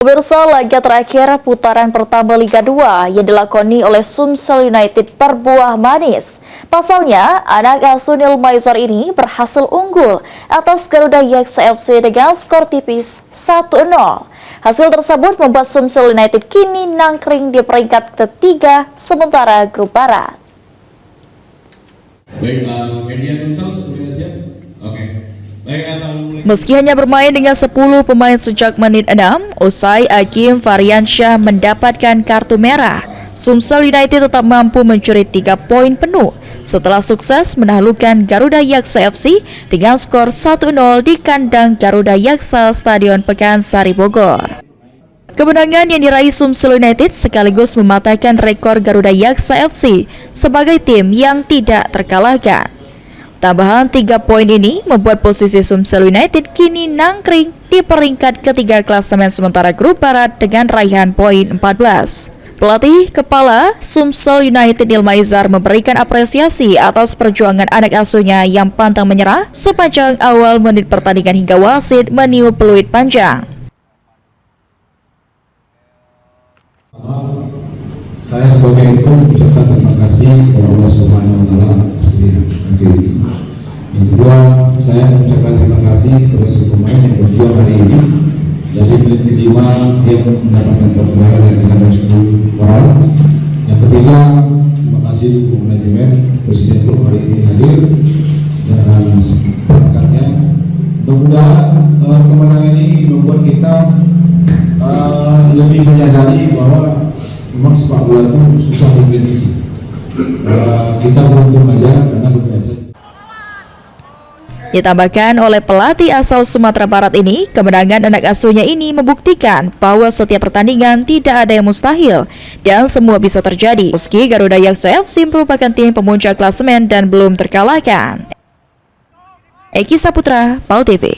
Pemirsa, laga terakhir putaran pertama Liga 2 yang dilakoni oleh Sumsel United berbuah manis. Pasalnya, anak asuh Neil Maizar ini berhasil unggul atas Garuda Yaksa FC dengan skor tipis 1-0. Hasil tersebut membuat Sumsel United kini nangkring di peringkat ketiga sementara grup Barat. Baik, media Sumsel sudah siap? Oke. Meski hanya bermain dengan 10 pemain sejak menit 6, usai Hakim Variansyah mendapatkan kartu merah, Sumsel United tetap mampu mencuri 3 poin penuh setelah sukses menaklukkan Garuda Yaksa FC dengan skor 1-0 di kandang Garuda Yaksa Stadion Pekansari Bogor. Kemenangan yang diraih Sumsel United sekaligus mematahkan rekor Garuda Yaksa FC sebagai tim yang tidak terkalahkan. Tambahan 3 poin ini membuat posisi Sumsel United kini nangkring di peringkat ketiga klasemen sementara grup Barat dengan raihan poin 14. Pelatih kepala Sumsel United Neil Maizar memberikan apresiasi atas perjuangan anak asuhnya yang pantang menyerah sepanjang awal menit pertandingan hingga wasit meniup peluit panjang. Saya sebagai hukum mengucapkan terima kasih kepada Allah Subhanahu wa taala atas akhir ini. Yang kedua, saya mengucapkan terima kasih kepada seluruh pemain yang berjuang hari ini. Dari menit kelima dia mendapatkan kartu merah dari tambah 10 orang. Yang ketiga, terima kasih untuk manajemen Presiden klub hari ini hadir dan perangkatnya. Mudah-mudahan kemenangan ini membuat kita lebih menyadari bahwa memang sepak bola itu susah diprediksi. Kita beruntung aja karena biasa. Ditambahkan oleh pelatih asal Sumatera Barat ini, kemenangan anak asuhnya ini membuktikan bahwa setiap pertandingan tidak ada yang mustahil dan semua bisa terjadi. Meski Garuda Yaksa FC merupakan tim pemuncak klasemen dan belum terkalahkan. Eki Saputra, PAL TV.